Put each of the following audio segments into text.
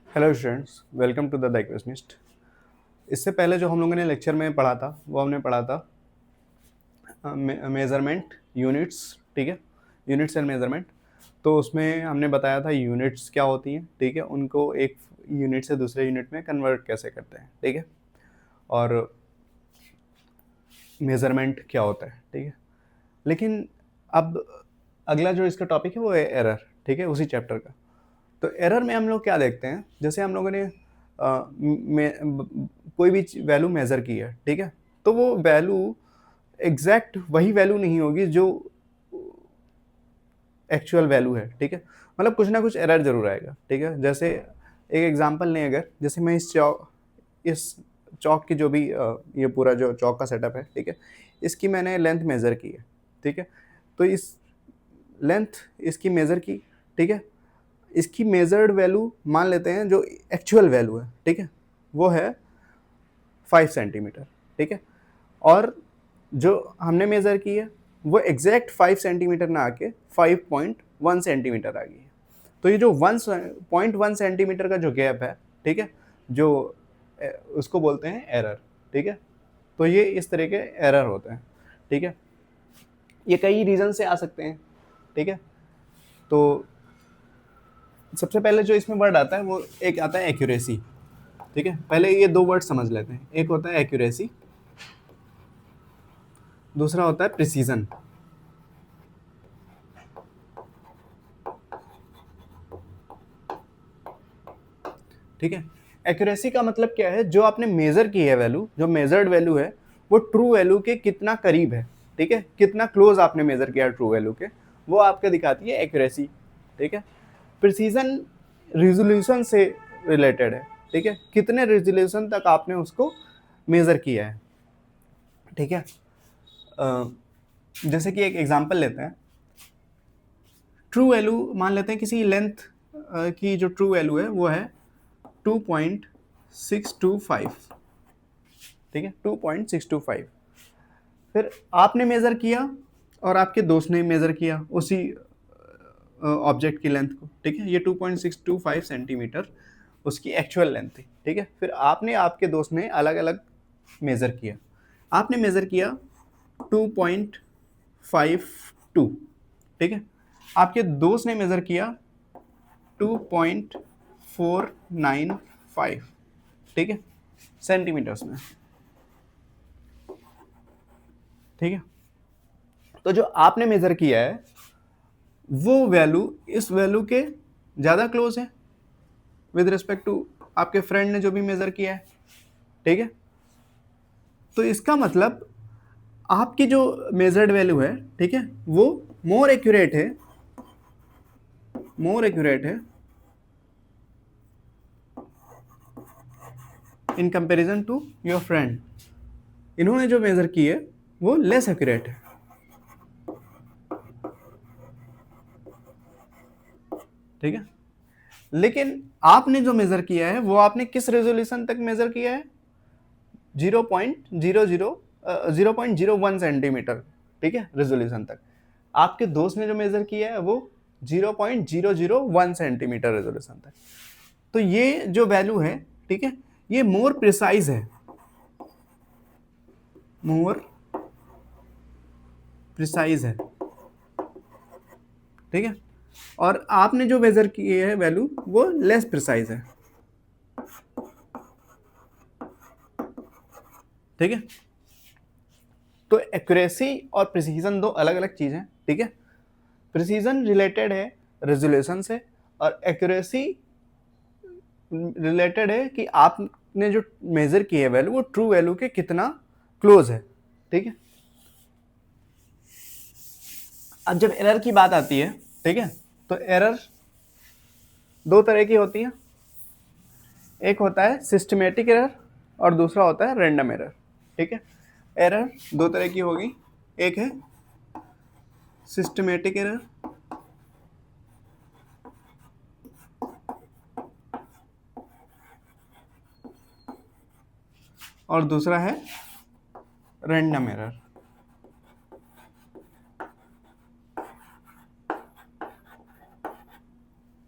Hello students, welcome to the equationist. इससे पहले जो हम लोगों ने लेक्चर में पढ़ा था वो हमने पढ़ा था मेज़रमेंट यूनिट्स। ठीक है, यूनिट्स एंड मेज़रमेंट। तो उसमें हमने बताया था यूनिट्स क्या होती हैं, ठीक है, उनको एक यूनिट से दूसरे यूनिट में कन्वर्ट कैसे करते हैं, ठीक है, और मेज़रमेंट क्या होता है, ठीक है। लेकिन अब अगला जो इसका टॉपिक है वो है एरर, ठीक है, उसी चैप्टर का। तो एरर में हम लोग क्या देखते हैं, जैसे हम लोगों ने कोई भी वैल्यू मेज़र की है, ठीक है, तो वो वैल्यू एग्जैक्ट वही वैल्यू नहीं होगी जो एक्चुअल वैल्यू है, ठीक है। मतलब कुछ ना कुछ एरर जरूर आएगा, ठीक है। जैसे एक एग्जांपल लें, अगर जैसे मैं इस चौक की जो भी ये पूरा जो चौक का सेटअप है, ठीक है, इसकी मैंने लेंथ मेज़र की है, ठीक है। तो इस लेंथ इसकी मेज़र की, ठीक है, इसकी मेजर्ड वैल्यू मान लेते हैं जो एक्चुअल वैल्यू है, ठीक है, वो है 5 सेंटीमीटर, ठीक है। और जो हमने मेज़र की है वो एग्जैक्ट 5 सेंटीमीटर ना आके 5.1 सेंटीमीटर आ गई है। तो ये जो 1.1 सेंटीमीटर का जो गैप है, ठीक है, जो उसको बोलते हैं एरर, ठीक है। तो ये इस तरह के एरर होते हैं, ठीक है। ये कई रीज़न से आ सकते हैं, ठीक है। तो सबसे पहले जो इसमें वर्ड आता है वो एक आता है एक्यूरेसी, ठीक है। पहले ये दो वर्ड समझ लेते हैं, एक होता है एक्यूरेसी, दूसरा होता है प्रिसीजन। ठीक है, एक्यूरेसी का मतलब क्या है, जो आपने मेजर की है वैल्यू, जो मेजर्ड वैल्यू है वो ट्रू वैल्यू के कितना करीब है, ठीक है, कितना क्लोज आपने मेजर किया ट्रू वैल्यू के, वो आपको दिखाती है एक्यूरेसी, ठीक है। प्रिसीजन रिजोल्यूशन से रिलेटेड है, ठीक है, कितने रिजोल्यूशन तक आपने उसको मेजर किया है, ठीक है। जैसे कि एक एग्जांपल लेते हैं, ट्रू वैल्यू मान लेते हैं किसी लेंथ की जो ट्रू वैल्यू है वो है 2.625, ठीक है, 2.625। फिर आपने मेज़र किया और आपके दोस्त ने मेज़र किया उसी ऑब्जेक्ट की लेंथ को, ठीक है, ये 2.625 सेंटीमीटर उसकी एक्चुअल लेंथ थी, ठीक है। फिर आपने आपके दोस्त ने अलग अलग मेज़र किया, आपने मेज़र किया 2.52, ठीक है, आपके दोस्त ने मेज़र किया 2.495, ठीक है, सेंटीमीटर्स में, ठीक है। तो जो आपने मेज़र किया है वो वैल्यू इस वैल्यू के ज़्यादा क्लोज है विद रिस्पेक्ट टू आपके फ्रेंड ने जो भी मेज़र किया है, ठीक है। तो इसका मतलब आपकी जो मेजर्ड वैल्यू है, ठीक है, वो मोर एक्यूरेट है, मोर एक्यूरेट है in comparison to your friend. इन्होंने जो मेजर की है वो लेस एक्यूरेट है, ठीक है। लेकिन आपने जो मेजर किया है वो आपने किस रेजोल्यूशन तक मेजर किया है, 0.01 सेंटीमीटर, ठीक है, रेजोल्यूशन तक। आपके दोस्त ने जो मेजर किया है वो 0.001 सेंटीमीटर रेजोल्यूशन तक। तो ये जो वैल्यू है, ठीक है, ये मोर प्रिसाइज है, मोर प्रिसाइज है, ठीक है। और आपने जो मेजर की है वैल्यू वो लेस प्रिसाइज है, ठीक है। तो एक्यूरेसी और प्रिसीजन दो अलग अलग चीज हैं, ठीक है। प्रिसीजन रिलेटेड है रेजोल्यूशन से और एक्यूरेसी रिलेटेड है कि आपने जो मेजर की है वैल्यू वो ट्रू वैल्यू के कितना क्लोज है, ठीक है। अब जब एरर की बात आती है, ठीक है, तो एरर दो तरह की होती है, एक होता है सिस्टमेटिक एरर और दूसरा होता है रैंडम एरर, ठीक है। एरर दो तरह की होगी, एक है सिस्टमेटिक एरर और दूसरा है रैंडम एरर,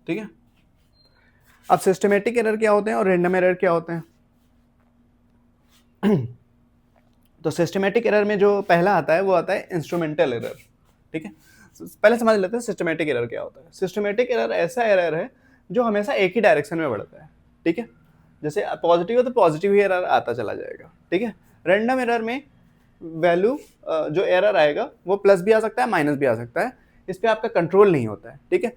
ठीक है। अब सिस्टमेटिक एरर क्या होते हैं और रैंडम एरर क्या होते हैं? तो सिस्टमेटिक एरर में जो पहला आता है वो आता है इंस्ट्रूमेंटल एरर, ठीक है। पहले समझ लेते हैं सिस्टमेटिक एरर क्या होता है। सिस्टमेटिक एरर ऐसा एरर है जो हमेशा एक ही डायरेक्शन में बढ़ता है, ठीक है। जैसे पॉजिटिव है तो पॉजिटिव ही एरर आता चला जाएगा, ठीक है। रैंडम एरर में वैल्यू जो एरर आएगा वो प्लस भी आ सकता है, माइनस भी आ सकता है, इस पर आपका कंट्रोल नहीं होता है, ठीक है।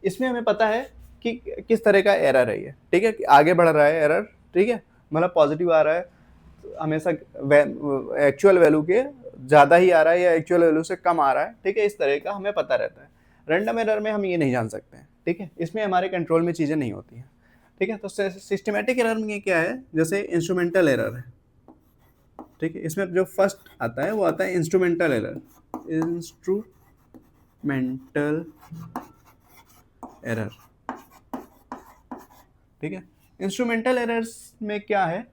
इसमें हमें पता है कि किस तरह का एरर है ये, ठीक है, कि आगे बढ़ रहा है एरर, ठीक है, मतलब पॉजिटिव आ रहा है हमेशा एक्चुअल वैल्यू के ज़्यादा ही आ रहा है या एक्चुअल वैल्यू से कम आ रहा है, ठीक है, इस तरह का हमें पता रहता है। रैंडम एरर में हम ये नहीं जान सकते हैं, ठीक है, इसमें हमारे कंट्रोल में चीज़ें नहीं होती हैं, ठीक है। तो सिस्टमेटिक एरर में क्या है, जैसे इंस्ट्रूमेंटल एरर है, ठीक है, इसमें जो फर्स्ट आता है वो आता है इंस्ट्रूमेंटल एरर, इंस्ट्रूमेंटल एरर, ठीक है। इंस्ट्रूमेंटल एरर्स में क्या है,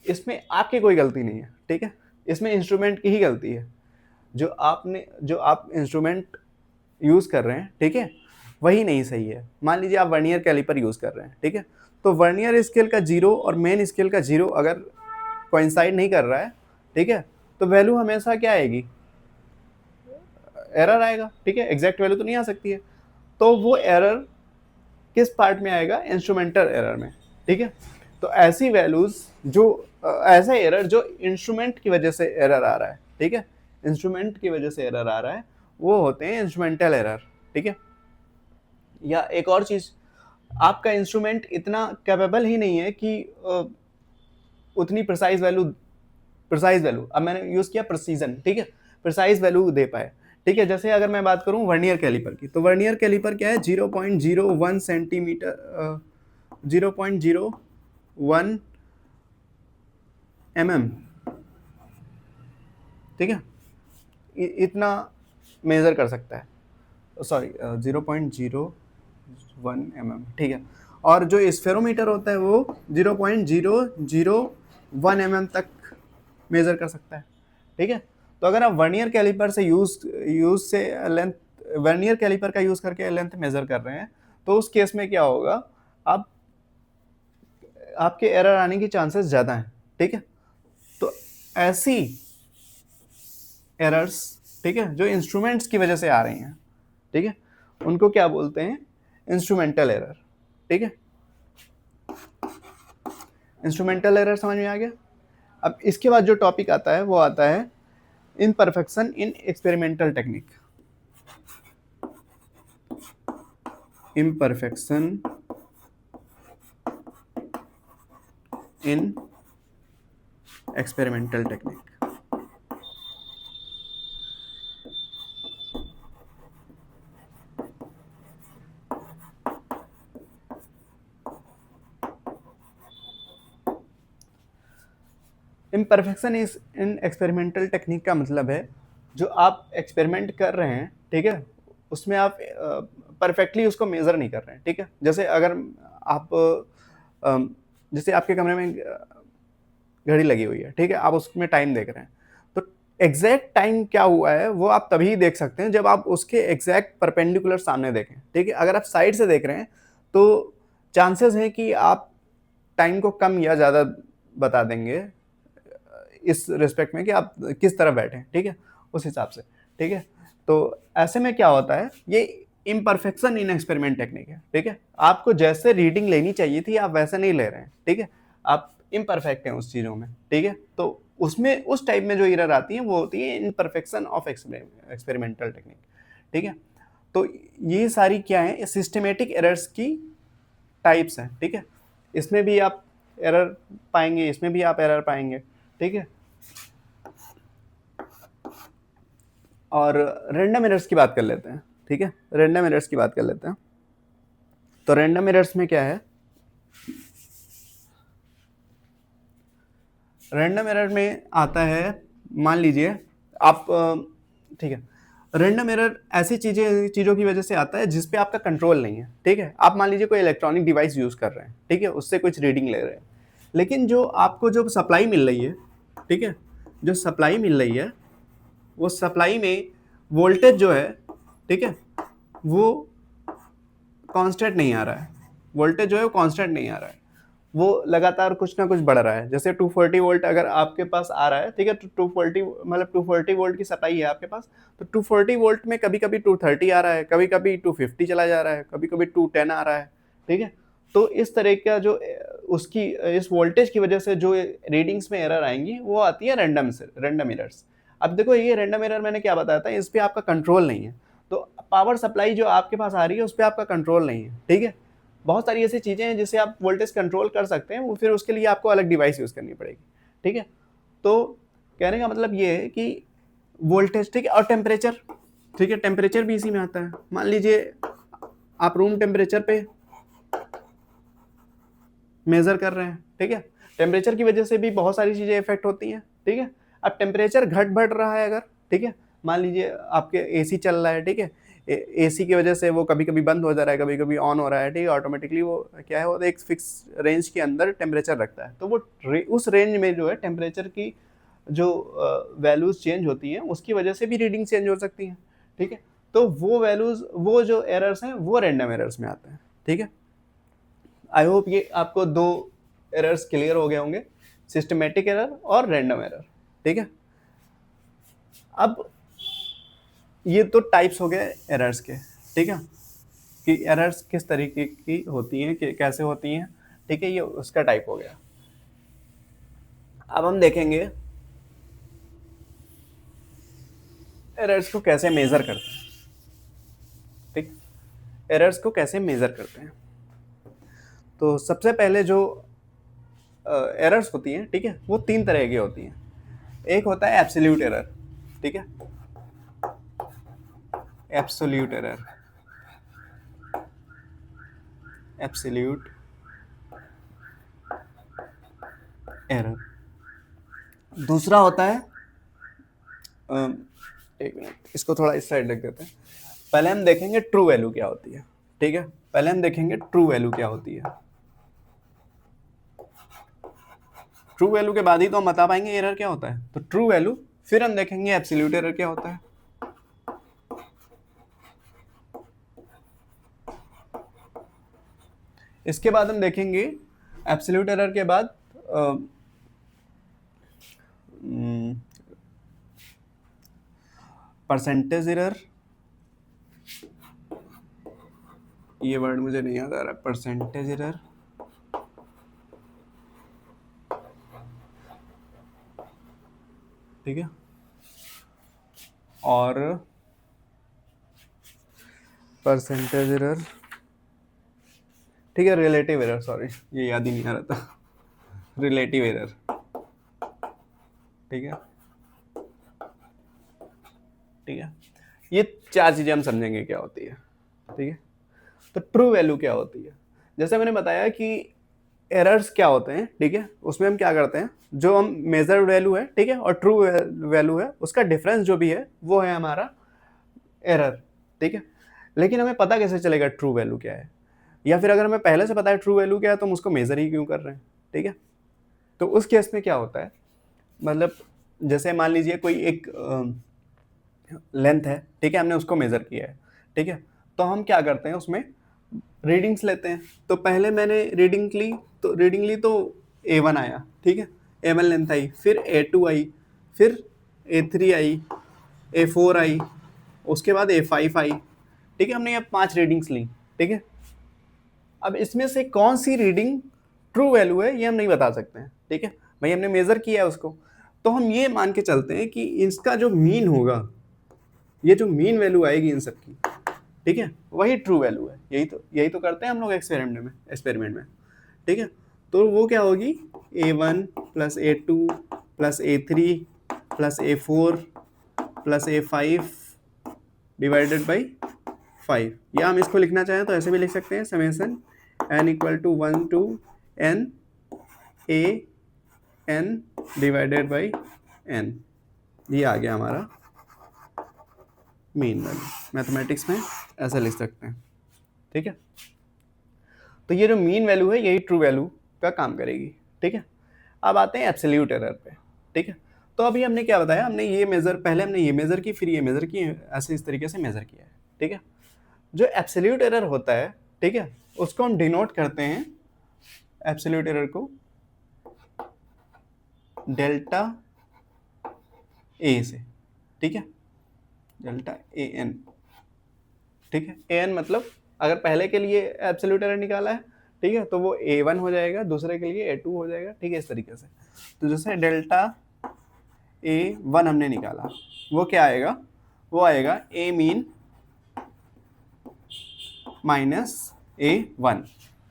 इसमें आपकी कोई गलती नहीं है, ठीक है, इसमें इंस्ट्रूमेंट की ही गलती है। जो आप इंस्ट्रूमेंट यूज़ कर रहे हैं, ठीक है, वही नहीं सही है। मान लीजिए आप वर्नियर कैलिपर यूज़ कर रहे हैं, ठीक है, तो वर्नियर स्केल का 0 और मेन स्केल का 0 अगर कोइंसाइड नहीं कर रहा है, ठीक है, तो वैल्यू हमेशा क्या आएगी, एरर आएगा, ठीक है, एग्जैक्ट वैल्यू तो नहीं आ सकती है। तो वो एरर किस पार्ट में आएगा, इंस्ट्रूमेंटल एरर में, ठीक है। तो ऐसी वैल्यूज जो ऐसा एरर जो इंस्ट्रूमेंट की वजह से एरर आ रहा है, ठीक है, इंस्ट्रूमेंट की वजह से एरर आ रहा है, वो होते हैं इंस्ट्रूमेंटल एरर, ठीक है। या एक और चीज, आपका इंस्ट्रूमेंट इतना कैपेबल ही नहीं है कि उतनी प्रिसाइज वैल्यू अब मैंने यूज किया प्रिसीजन, ठीक है, प्रिसाइज वैल्यू दे पाए, ठीक है। जैसे अगर मैं बात करूं वर्नियर कैलिपर की, तो वर्नियर कैलिपर क्या है, 0.01 सेंटीमीटर 0.01 mm, ठीक है, इतना मेजर कर सकता है, सॉरी 0.01 mm, ठीक है। और जो स्फेरोमीटर होता है वो 0.001 mm तक मेजर कर सकता है, ठीक है। तो अगर आप वर्नियर कैलिपर से यूज से लेंथ, वर्नियर कैलिपर का यूज करके लेंथ मेजर कर रहे हैं, तो उस केस में क्या होगा, आपके एरर आने की चांसेस ज़्यादा हैं, ठीक है। तो ऐसी एरर्स, ठीक है, जो इंस्ट्रूमेंट्स की वजह से आ रही हैं, ठीक है, उनको क्या बोलते हैं, इंस्ट्रूमेंटल एरर, ठीक है। इंस्ट्रूमेंटल एरर समझ में आ गया। अब इसके बाद जो टॉपिक आता है वो आता है imperfection in experimental technique, imperfection in experimental technique. Imperfection is in experimental technique का मतलब है जो आप एक्सपेरिमेंट कर रहे हैं, ठीक है, उसमें आप परफेक्टली उसको मेज़र नहीं कर रहे हैं, ठीक है। जैसे अगर आप जैसे आपके कमरे में घड़ी लगी हुई है, ठीक है, आप उसमें टाइम देख रहे हैं, तो एग्जैक्ट टाइम क्या हुआ है वो आप तभी देख सकते हैं जब आप उसके एग्जैक्ट परपेंडिकुलर सामने देखें, ठीक है। अगर आप साइड से देख रहे हैं तो चांसेस हैं कि आप टाइम को कम या ज़्यादा बता देंगे इस रिस्पेक्ट में कि आप किस तरह बैठे, ठीक है, उस हिसाब से, ठीक है। तो ऐसे में क्या होता है, ये इम्परफेक्शन इन एक्सपेरिमेंट टेक्निक है, ठीक है। आपको जैसे रीडिंग लेनी चाहिए थी आप वैसे नहीं ले रहे हैं, ठीक है, आप इम्परफेक्ट हैं उस चीज़ों में, ठीक है। तो उसमें उस टाइप में जो एरर आती है वो होती है इम्परफेक्शन ऑफ एक्सपेरिमेंटल टेक्निक, ठीक है। तो ये सारी क्या है, सिस्टमेटिक एरर्स की टाइप्स हैं, ठीक है। इसमें भी आप एरर पाएंगे, इसमें भी आप एरर पाएंगे, ठीक है। और रैंडम एरर्स की बात कर लेते हैं, ठीक है, रैंडम एरर्स की बात कर लेते हैं। तो रैंडम एरर्स में क्या है, रैंडम एरर में आता है, मान लीजिए आप, ठीक है, रैंडम एरर ऐसी चीज़ों की वजह से आता है जिस पे आपका कंट्रोल नहीं है, ठीक है। आप मान लीजिए कोई इलेक्ट्रॉनिक डिवाइस यूज़ कर रहे हैं, ठीक है, उससे कुछ रीडिंग ले रहे हैं, लेकिन जो आपको जो सप्लाई मिल रही है, ठीक है, जो सप्लाई मिल रही है वो सप्लाई में वोल्टेज जो है, ठीक है, वो कांस्टेंट नहीं आ रहा है, वोल्टेज जो है वो कांस्टेंट नहीं आ रहा है, वो लगातार कुछ ना कुछ बढ़ रहा है। जैसे 240 वोल्ट अगर आपके पास आ रहा है, ठीक है, तो 240 मतलब 240 वोल्ट की सप्लाई है आपके पास, तो 240 वोल्ट में कभी कभी 230 आ रहा है, कभी कभी 250 चला जा रहा है, कभी कभी 210 आ रहा है, ठीक है। तो इस तरह का जो उसकी इस वोल्टेज की वजह से जो रीडिंग्स में एरर आएंगी वो आती है रैंडम एरर्स। अब देखो ये रैंडम एरर मैंने क्या बताया था, इस पर आपका कंट्रोल नहीं है, तो पावर सप्लाई जो आपके पास आ रही है उस पर आपका कंट्रोल नहीं है, ठीक है। बहुत सारी ऐसी चीज़ें हैं जिससे आप वोल्टेज कंट्रोल कर सकते हैं, वो फिर उसके लिए आपको अलग डिवाइस यूज़ करनी पड़ेगी, ठीक है। तो कहने का मतलब ये है कि वोल्टेज, ठीक है, और टेम्परेचर, ठीक है, टेम्परेचर भी इसी में आता है। मान लीजिए आप रूम टेम्परेचर पे मेजर कर रहे हैं, ठीक है, टेम्परेचर की वजह से भी बहुत सारी चीज़ें इफेक्ट होती हैं, ठीक है। अब टेम्परेचर घट बढ़ रहा है अगर, ठीक है, मान लीजिए आपके एसी चल रहा है, ठीक है, एसी की वजह से वो कभी कभी बंद हो जा रहा है, कभी कभी ऑन हो रहा है, ठीक है, ऑटोमेटिकली वो क्या है, वो एक फिक्स रेंज के अंदर टेम्परेचर रखता है, तो वो उस रेंज में जो है टेम्परेचर की जो वैल्यूज चेंज होती हैं उसकी वजह से भी रीडिंग चेंज हो सकती हैं, ठीक है। तो वो वैल्यूज, वो जो एरर्स हैं वो रैंडम एरर्स में आते हैं, ठीक है। आई होप ये आपको दो एरर्स क्लियर हो गए होंगे, सिस्टमेटिक एरर और रैंडम एरर, ठीक है। अब ये तो टाइप्स हो गए एरर्स के, ठीक है, कि एरर्स किस तरीके की होती हैं, कि कैसे होती हैं, ठीक है, ये उसका टाइप हो गया। अब हम देखेंगे एरर्स को कैसे मेजर करते हैं, ठीक, एरर्स को कैसे मेजर करते हैं। तो सबसे पहले जो एरर्स होती हैं, ठीक है, वो तीन तरह की होती हैं। एक होता है एब्सोल्यूट एरर, ठीक है, एब्सोल्यूट एरर, एब्सोल्यूट एरर। दूसरा होता है एक मिनट, इसको थोड़ा इस साइड रख देते हैं। पहले हम देखेंगे ट्रू वैल्यू क्या होती है, ठीक है, पहले हम देखेंगे ट्रू वैल्यू क्या होती है। ट्रू वैल्यू के बाद ही तो हम बता पाएंगे एरर क्या होता है, तो ट्रू वैल्यू, फिर हम देखेंगे एब्सोल्यूट एरर क्या होता है। इसके बाद हम देखेंगे एब्सोल्यूट एरर के बाद परसेंटेज एरर, ये वर्ड मुझे नहीं याद आ रहा, परसेंटेज एरर, ठीक है, और परसेंटेज एरर, ठीक है, रिलेटिव एरर, सॉरी ये याद ही नहीं आ रहा था, रिलेटिव एरर, ठीक है, ठीक है। ये चार चीजें हम समझेंगे क्या होती है, ठीक है। तो ट्रू वैल्यू क्या होती है, जैसे मैंने बताया कि एरर्स क्या होते हैं, ठीक है, उसमें हम क्या करते हैं, जो हम मेजर वैल्यू है, ठीक है, और ट्रू वैल्यू है, उसका डिफरेंस जो भी है वो है हमारा एरर, ठीक है। लेकिन हमें पता कैसे चलेगा ट्रू वैल्यू क्या है, या फिर अगर हमें पहले से पता है ट्रू वैल्यू क्या है तो हम उसको मेजर ही क्यों कर रहे हैं, ठीक है। तो उस केस में क्या होता है, मतलब जैसे मान लीजिए कोई एक लेंथ है, ठीक है, हमने उसको मेजर किया है, ठीक है, तो हम क्या करते हैं उसमें रीडिंग्स लेते हैं। तो पहले मैंने रीडिंग ली तो A1 आया, ठीक है, A1 लेंथ आई, फिर A2 आई, फिर A3 आई, A4 आई, उसके बाद A5 आई, ठीक है, हमने ये 5 रीडिंग्स ली, ठीक है। अब इसमें से कौन सी रीडिंग ट्रू वैल्यू है ये हम नहीं बता सकते हैं, ठीक है, भाई हमने मेजर किया है उसको, तो हम ये मान के चलते हैं कि इसका जो मीन होगा, ये जो मीन वैल्यू आएगी इन सब की, ठीक है, वही ट्रू वैल्यू है। यही तो करते हैं हम लोग एक्सपेरिमेंट में, ठीक है। तो वो क्या होगी, A1 plus A2 plus A3 plus A4 plus A5 divided by 5, या हम इसको लिखना चाहें तो ऐसे भी लिख सकते हैं, summation n equal to 1 to n a n divided by n, ये आ गया हमारा मीन वैल्यू। मैथमेटिक्स में ऐसा लिख सकते हैं, ठीक है। तो ये जो मीन वैल्यू है यही ट्रू वैल्यू का काम करेगी, ठीक है। अब आते हैं एब्सोल्यूट एरर पे, ठीक है। तो अभी हमने क्या बताया, हमने ये मेजर, पहले हमने ये मेजर की, फिर ये मेजर की, ऐसे इस तरीके से मेजर किया है, ठीक है। जो एब्सोल्यूट एरर होता है, ठीक है, उसको हम डिनोट करते हैं एब्सोल्यूट एरर को डेल्टा ए से, ठीक है, डेल्टा ए एन, ठीक है। ए एन मतलब अगर पहले के लिए एब्सोल्यूट एरर निकाला है, ठीक है, तो वो ए वन हो जाएगा, दूसरे के लिए ए टू हो जाएगा, ठीक है, इस तरीके से। तो जैसे डेल्टा ए वन हमने निकाला, वो क्या आएगा, वो आएगा ए मीन माइनस ए वन,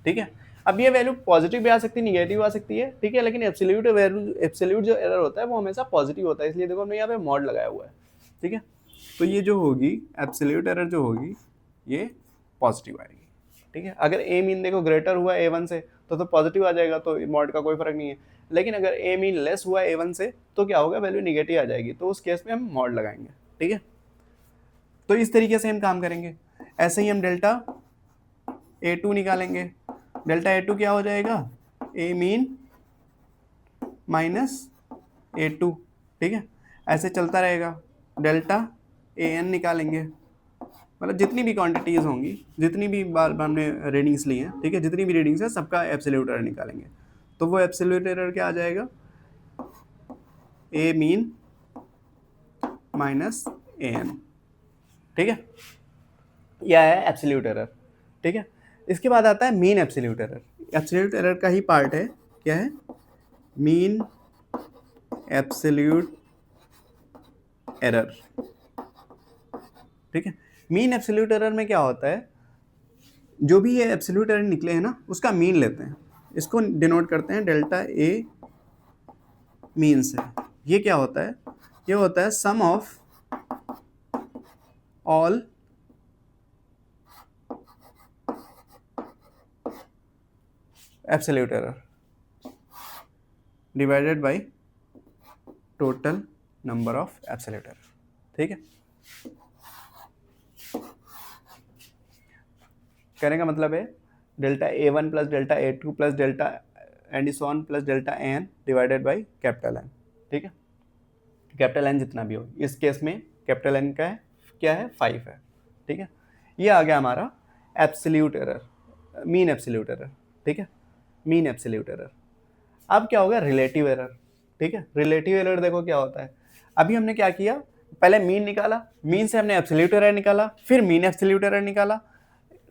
ठीक है। अब ये वैल्यू पॉजिटिव भी आ सकती है, निगेटिव आ सकती है, ठीक है, लेकिन एब्सोल्यूट वैल्यू, एब्सोल्यूट जो एरर होता है वो हमेशा पॉजिटिव होता है, इसलिए देखो हमने यहाँ पे मॉड लगाया हुआ है, ठीक है। तो ये जो होगी एब्सोल्यूट एरर जो होगी ये पॉजिटिव आएगी, ठीक है। अगर ए मीन देखो ग्रेटर हुआ ए वन से तो पॉजिटिव आ जाएगा, तो मॉड का कोई फर्क नहीं है। लेकिन अगर ए मीन लेस हुआ ए वन से तो क्या होगा, वैल्यू निगेटिव आ जाएगी, तो उस केस में हम मॉड लगाएंगे, ठीक है। तो इस तरीके से हम काम करेंगे। ऐसे ही हम डेल्टा ए टू निकालेंगे। डेल्टा ए टू क्या हो जाएगा, ए मीन माइनस ए टू, ठीक है, ऐसे चलता रहेगा। डेल्टा ए एन निकालेंगे, मतलब जितनी भी क्वांटिटीज होंगी, जितनी भी बार हमने रीडिंग्स ली हैं, ठीक है, जितनी भी रीडिंग्स है सबका एब्सोल्यूट एरर निकालेंगे। तो वो एब्सोल्यूट एरर क्या आ जाएगा, ए मीन माइनस ए एन, ठीक है, यह है एब्सोल्यूट एरर, ठीक है। इसके बाद आता है mean absolute error. Absolute error का ही पार्ट है, क्या है, मीन एब्सोल्यूट एरर, ठीक है। मीन एब्सोल्यूट एरर में क्या होता है, जो भी ये एब्सोल्यूट एरर निकले हैं ना उसका मीन लेते हैं, इसको डिनोट करते हैं डेल्टा ए मीन से। ये क्या होता है, ये होता है sum of all absolute error divided by total number of absolute error, ठीक है। कहने का मतलब है delta A one plus delta A two plus delta and so on plus delta N divided by capital N, ठीक है। Capital N जितना भी हो, इस केस में कैपिटल एन का है क्या है, 5 है, ठीक है। ये आ गया हमारा absolute error, mean absolute error, ठीक है, मीन एब्सोल्यूट एरर। अब क्या होगा, रिलेटिव एरर, ठीक है। रिलेटिव एरर देखो क्या होता है, अभी हमने क्या किया, पहले मीन निकाला, मीन से हमने एब्सोल्यूट एरर निकाला, फिर मीन एब्सोल्यूट एरर निकाला।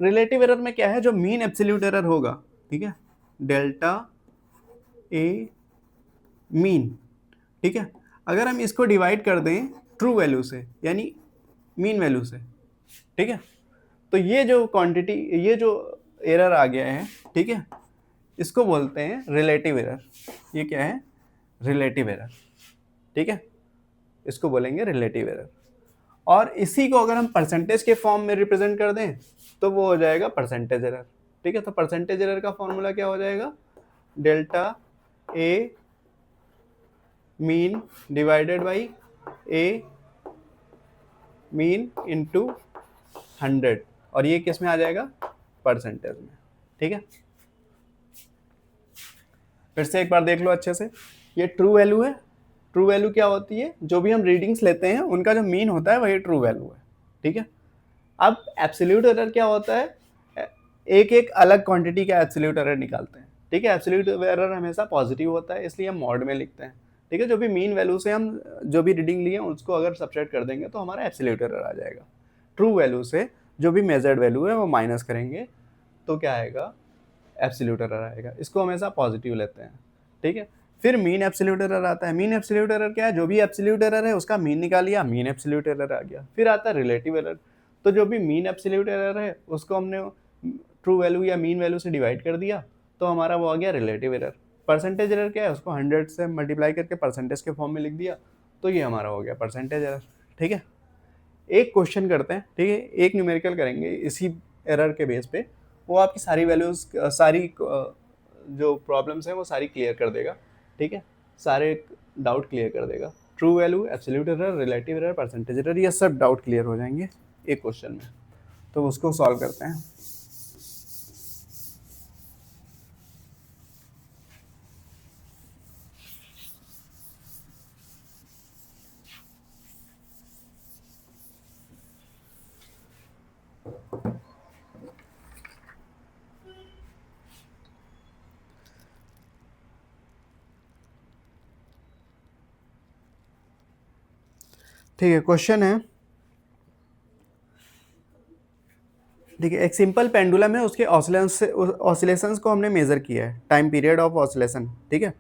रिलेटिव एरर में क्या है, जो मीन एब्सोल्यूट एरर होगा, ठीक है, डेल्टा ए मीन, ठीक है, अगर हम इसको डिवाइड कर दें ट्रू वैल्यू से, यानी मीन वैल्यू से, ठीक है, तो ये जो क्वांटिटी, ये जो एरर आ गया है, ठीक है, इसको बोलते हैं रिलेटिव एरर। ये क्या है, रिलेटिव एरर, ठीक है, इसको बोलेंगे रिलेटिव एरर। और इसी को अगर हम परसेंटेज के फॉर्म में रिप्रेजेंट कर दें तो वो हो जाएगा परसेंटेज एरर, ठीक है। तो परसेंटेज एरर का फॉर्मूला क्या हो जाएगा, delta A mean divided by A mean into 100, और ये किस में आ जाएगा, परसेंटेज में, ठीक है। फिर से एक बार देख लो अच्छे से, ये ट्रू वैल्यू है। ट्रू वैल्यू क्या होती है, जो भी हम रीडिंग्स लेते हैं उनका जो मीन होता है वही ट्रू वैल्यू है, ठीक है। अब एब्सोल्यूट एरर क्या होता है, एक एक अलग क्वांटिटी का एब्सोल्यूट एरर निकालते हैं, ठीक है। एब्सोल्यूट एरर हमेशा पॉजिटिव होता है, इसलिए हम मॉड में लिखते हैं, ठीक है। जो भी मीन वैल्यू से हम जो भी रीडिंग लिए उसको अगर सब्ट्रैक्ट कर देंगे तो हमारा एब्सोल्यूट एरर आ जाएगा। ट्रू वैल्यू से जो भी मेजर्ड वैल्यू है वो माइनस करेंगे तो क्या आएगा, एब्सोल्यूट एरर आएगा। इसको हमेशा पॉजिटिव लेते हैं, ठीक है। फिर मीन एब्सोल्यूट एरर आता है। मीन एब्सोल्यूट एरर क्या है, जो भी एब्सोल्यूट एरर है उसका मीन निकाल लिया, मीन एब्सोल्यूट एरर आ गया। फिर आता है रिलेटिव एरर, तो जो भी मीन एब्सोल्यूट एरर है उसको हमने ट्रू वैल्यू या मीन वैल्यू से डिवाइड कर दिया तो हमारा वो आ गया रिलेटिव एरर। परसेंटेज एरर क्या है, उसको 100 से मल्टीप्लाई करके परसेंटेज के फॉर्म में लिख दिया तो ये हमारा हो गया परसेंटेज एरर, ठीक है। एक क्वेश्चन करते हैं, ठीक है, एक न्यूमेरिकल करेंगे इसी एरर के बेस पे, वो आपकी सारी वैल्यूज, सारी जो प्रॉब्लम्स हैं वो सारी क्लियर कर देगा, ठीक है, सारे डाउट क्लियर कर देगा। True value, absolute error, relative error, percentage error, ये सब डाउट क्लियर हो जाएंगे एक क्वेश्चन में। तो उसको सॉल्व करते हैं। ठीक है, क्वेश्चन है, ठीक है, एक सिंपल पेंडुलम है, उसके ऑसिलेशंस को हमने मेजर किया है, टाइम पीरियड ऑफ ऑसिलेशन, ठीक है,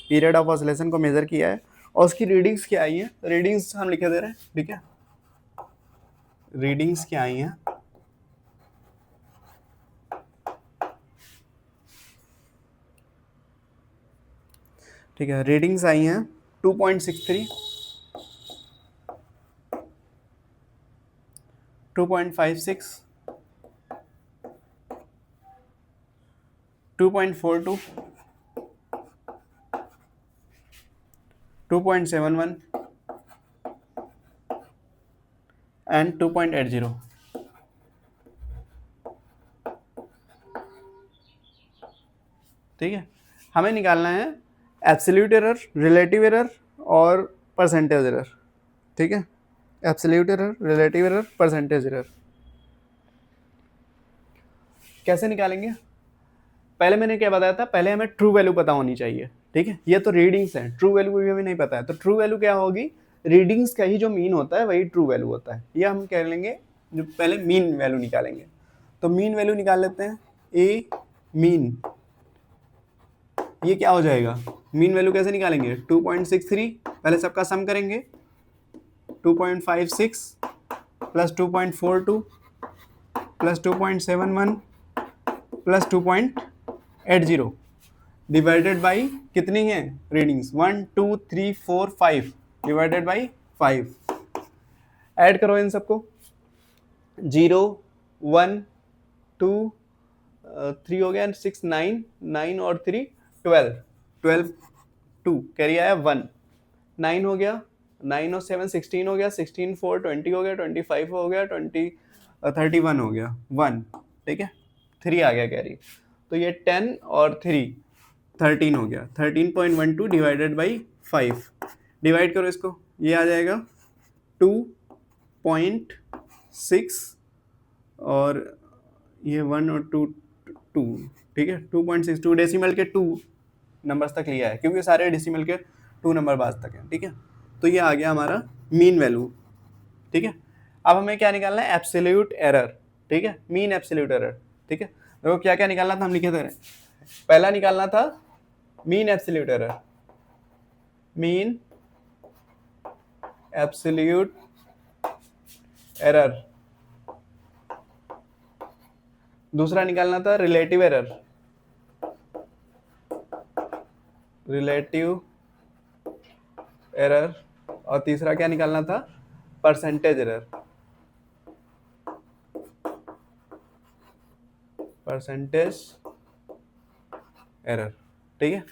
पीरियड ऑफ ऑसिलेशन को मेजर किया है और उसकी रीडिंग्स क्या आई है, रीडिंग्स हम लिखे दे रहे हैं, ठीक है, रीडिंग्स क्या आई हैं, ठीक है, रीडिंग्स आई हैं 2.63, 2.56, 2.42, 2.71 एंड 2.80। ठीक है, हमें निकालना है एब्सोल्यूट एरर, रिलेटिव एरर और परसेंटेज एरर, ठीक है, absolute error, relative error, percentage error. कैसे निकालेंगे? पहले मैंने क्या बताया था, पहले हमें ट्रू वैल्यू पता होनी चाहिए, ठीक है, ये तो रीडिंग्स हैं, ट्रू वैल्यू भी हमें नहीं पता है, तो ट्रू वैल्यू क्या होगी, रीडिंग्स का ही जो मीन होता है वही ट्रू वैल्यू होता है, ये हम कह लेंगे, जो पहले मीन वैल्यू निकालेंगे, तो मीन वैल्यू निकाल लेते हैं, ए मीन, ये क्या हो जाएगा, मीन वैल्यू कैसे निकालेंगे, 2.63, पहले सबका सम करेंगे, 2.56 plus 2.42 plus 2.71 plus 2.80 divided by कितनी है रीडिंग्स, 1 2 3 4 5 डिवाइडेड बाई 5, ऐड करो इन सबको, 0 1 2 3 हो गया, 6 9 9 और 3 12 12 2 कैरी आया 1, 9 हो गया, 9 और 7 16 हो गया, 16 4 20 हो गया, 25 हो गया, 31 हो गया 1, ठीक है, 3 आ गया कैरी, तो ये 10 और 3 13 हो गया, 13.12 डिवाइडेड बाई 5, डिवाइड करो इसको, ये आ जाएगा 2.6 और ये 1 और 2 2, ठीक है, 2.62 डेसिमल के 2 नंबर्स तक लिया है क्योंकि सारे डेसिमल के 2 नंबर बाद तक है, ठीक है, तो ये आ गया हमारा मीन वैल्यू, ठीक है। अब हमें क्या निकालना है, एब्सोल्यूट एरर, ठीक है, मीन एब्सोल्यूट एरर, ठीक है, देखो क्या क्या निकालना था, हम लिखे दे रहे हैं, पहला निकालना था mean absolute error, mean absolute error, दूसरा निकालना था रिलेटिव एरर, रिलेटिव एरर, और तीसरा क्या निकालना था, परसेंटेज एरर, परसेंटेज एरर, ठीक है।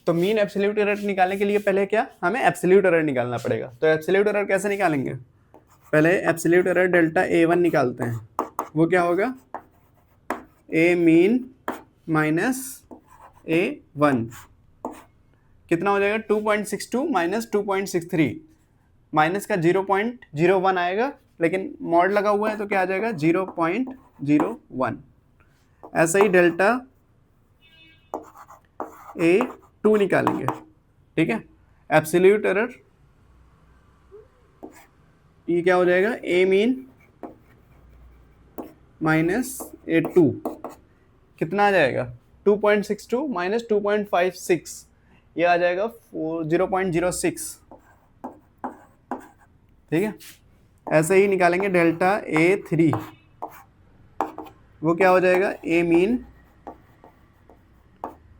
तो मीन एब्सोल्यूट एरर निकालने के लिए पहले क्या, हमें एब्सोल्यूट एरर निकालना पड़ेगा, तो एब्सोल्यूट एरर कैसे निकालेंगे, पहले एब्सोल्यूट एरर डेल्टा A1 निकालते हैं, वो क्या होगा, ए मीन माइनस A1 कितना हो जाएगा, 2.62 माइनस 2.63, माइनस का 0.01 आएगा, लेकिन मॉड लगा हुआ है तो क्या आ जाएगा 0.01, ऐसा ही डेल्टा A2 निकालेंगे, ठीक है, एब्सोल्यूट एरर, ये क्या हो जाएगा, ए मीन माइनस A2 कितना आ जाएगा, 2.62 माइनस 2.56, ये आ जाएगा 0.06, ठीक है। ऐसे ही निकालेंगे डेल्टा A3, वो क्या हो जाएगा, ए मीन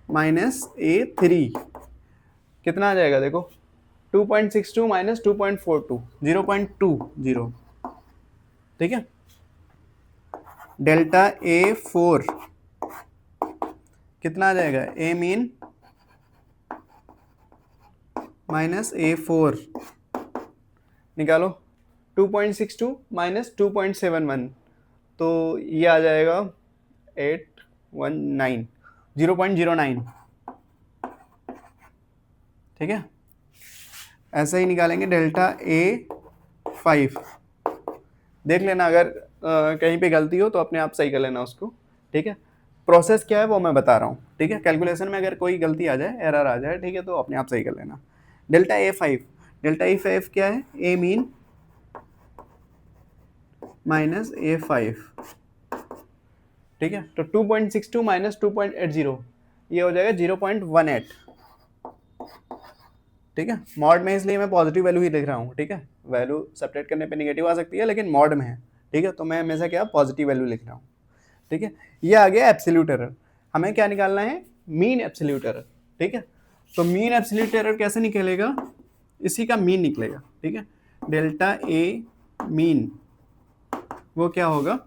माइनस A3 कितना आ जाएगा, देखो 2.62 माइनस 2.42 0.20, ठीक है। डेल्टा A4 कितना आ जाएगा, ए मीन माइनस A4 निकालो, 2.62 माइनस 2.71, तो ये आ जाएगा 819 0.09, ठीक है। ऐसे ही निकालेंगे डेल्टा A5, देख लेना अगर कहीं पे गलती हो तो अपने आप सही कर लेना उसको, ठीक है। प्रोसेस क्या है वो मैं बता रहा हूँ, ठीक है, कैलकुलेशन में अगर कोई गलती आ जाए, एरर आ जाए, ठीक है, तो अपने आप सही कर लेना। डेल्टा A5 क्या है, ए मीन माइनस A5, ठीक है। तो 2.62 माइनस 2.80 ये हो जाएगा 0.18, ठीक है। मॉड में इसलिए मैं पॉजिटिव वैल्यू ही लिख रहा हूँ, ठीक है। वैल्यू सब्ट्रैक्ट करने पे नेगेटिव आ सकती है, लेकिन मॉड में है, ठीक है, तो मैं हमेशा क्या पॉजिटिव वैल्यू लिख रहा हूँ, ठीक है। ये आ गया एब्सोल्यूट एरर। हमें क्या निकालना है, मीन एब्सोल्यूट एरर, ठीक है। तो मीन एब्सोल्यूट एरर कैसे निकलेगा, इसी का मीन निकलेगा, ठीक है। डेल्टा ए मीन वो क्या होगा,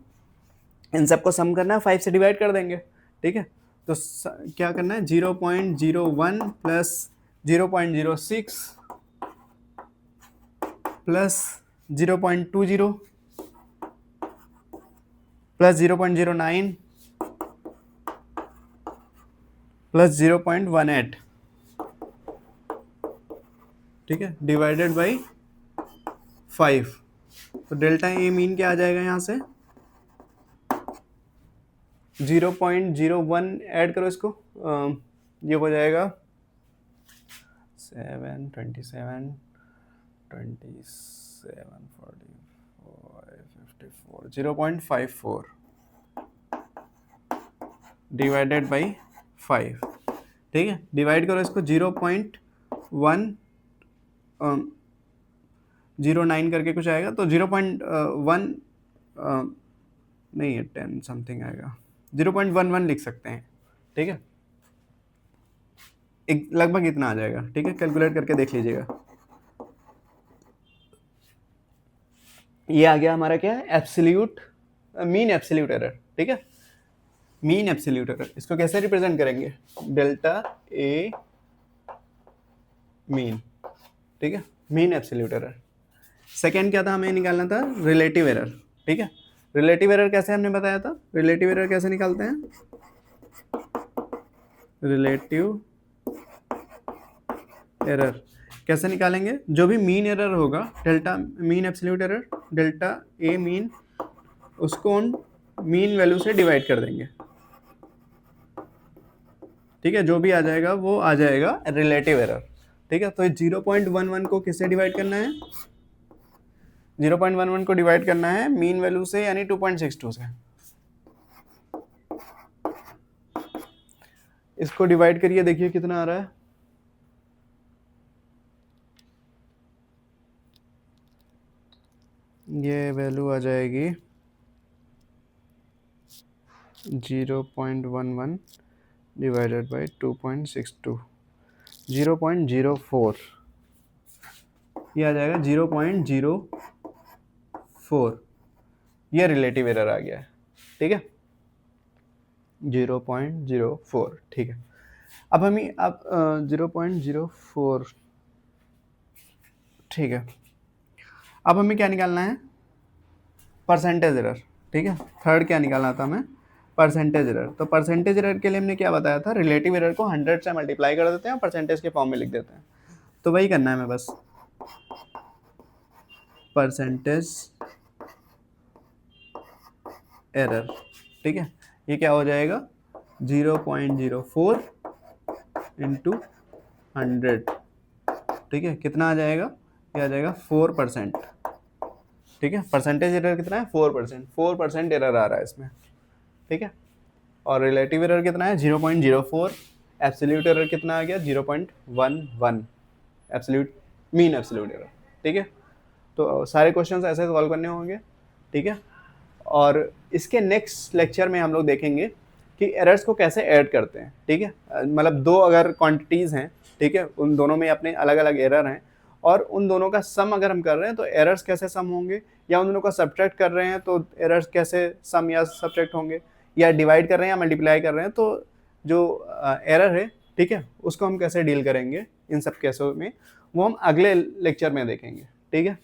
इन सबको सम करना है, 5 से डिवाइड कर देंगे, ठीक है। तो क्या करना है, 0.01 प्लस 0.06 प्लस 0.20 प्लस 0.09 प्लस 0.18, ठीक है, डिवाइडेड बाई 5। तो डेल्टा ए मीन क्या आ जाएगा यहाँ से, 0.01 ऐड करो इसको, ये हो जाएगा 7 27 27 45 54 0.54 डिवाइडेड बाई 5, ठीक है। डिवाइड करो इसको 0.109 करके कुछ आएगा, तो 0.1 नहीं है 10 समथिंग आएगा, 0.11 लिख सकते हैं, ठीक है। एक लगभग इतना आ जाएगा, ठीक है। कैलकुलेट करके देख लीजिएगा। ये आ गया हमारा क्या है, एब्सोल्यूट मीन एब्सोल्यूट एरर, ठीक है। मीन एब्सोल्यूट एरर इसको कैसे रिप्रेजेंट करेंगे, डेल्टा ए मीन, ठीक है, मीन एब्सोल्यूट एरर। सेकेंड क्या था, हमें निकालना था रिलेटिव एरर, ठीक है। रिलेटिव एरर कैसे हमने बताया था, रिलेटिव एरर कैसे निकालते हैं, रिलेटिव एरर कैसे निकालेंगे, जो भी मीन एरर होगा, delta mean absolute error, delta A mean, उसको हम मीन वैल्यू से डिवाइड कर देंगे, ठीक है। जो भी आ जाएगा वो आ जाएगा रिलेटिव एरर, ठीक है। तो 0.11 को किससे डिवाइड करना है, 0.11 को डिवाइड करना है मीन वैल्यू से, यानी 2.62 से। इसको डिवाइड करिए, देखिए कितना आ रहा है, ये वैल्यू आ जाएगी 0.11 डिवाइडेड बाई 2.62, 0.04, ये आ जाएगा 0.04, ये रिलेटिव एरर आ गया है, ठीक है, 0.04, ठीक है। अब हम 0.04, ठीक है। अब हमें क्या निकालना है, परसेंटेज एरर, ठीक है। थर्ड क्या निकालना था हमें, परसेंटेज एरर। तो परसेंटेज एरर के लिए हमने क्या बताया था, रिलेटिव एरर को 100 से मल्टीप्लाई कर देते हैं और परसेंटेज के फॉर्म में लिख देते हैं। तो वही करना है हमें बस, परसेंटेज एरर, ठीक है। ये क्या हो जाएगा, 0.04 इंटू 100, ठीक है। कितना आ जाएगा, ये आ जाएगा 4%, ठीक है। परसेंटेज एरर कितना है, 4%, 4% एरर आ रहा है इसमें, ठीक है। और रिलेटिव एरर कितना है, 0.04, एब्सोल्यूट एरर कितना आ गया, 0.11, एब्सोल्यूट मीन एब्सोल्यूट एरर, ठीक है। तो सारे क्वेश्चंस ऐसे सॉल्व करने होंगे, ठीक है। और इसके नेक्स्ट लेक्चर में हम लोग देखेंगे कि एरर्स को कैसे ऐड करते हैं, ठीक है। मतलब दो अगर क्वांटिटीज़ हैं, ठीक है, उन दोनों में अपने अलग अलग एरर हैं, और उन दोनों का सम अगर हम कर रहे हैं तो एरर्स कैसे सम होंगे, या उन दोनों का सब्ट्रैक्ट कर रहे हैं तो एरर्स कैसे सम या सब्ट्रैक्ट होंगे, या डिवाइड कर रहे हैं या मल्टीप्लाई कर रहे हैं तो जो एरर है, ठीक है, उसको हम कैसे डील करेंगे इन सब केसों में, वो हम अगले लेक्चर में देखेंगे, ठीक है।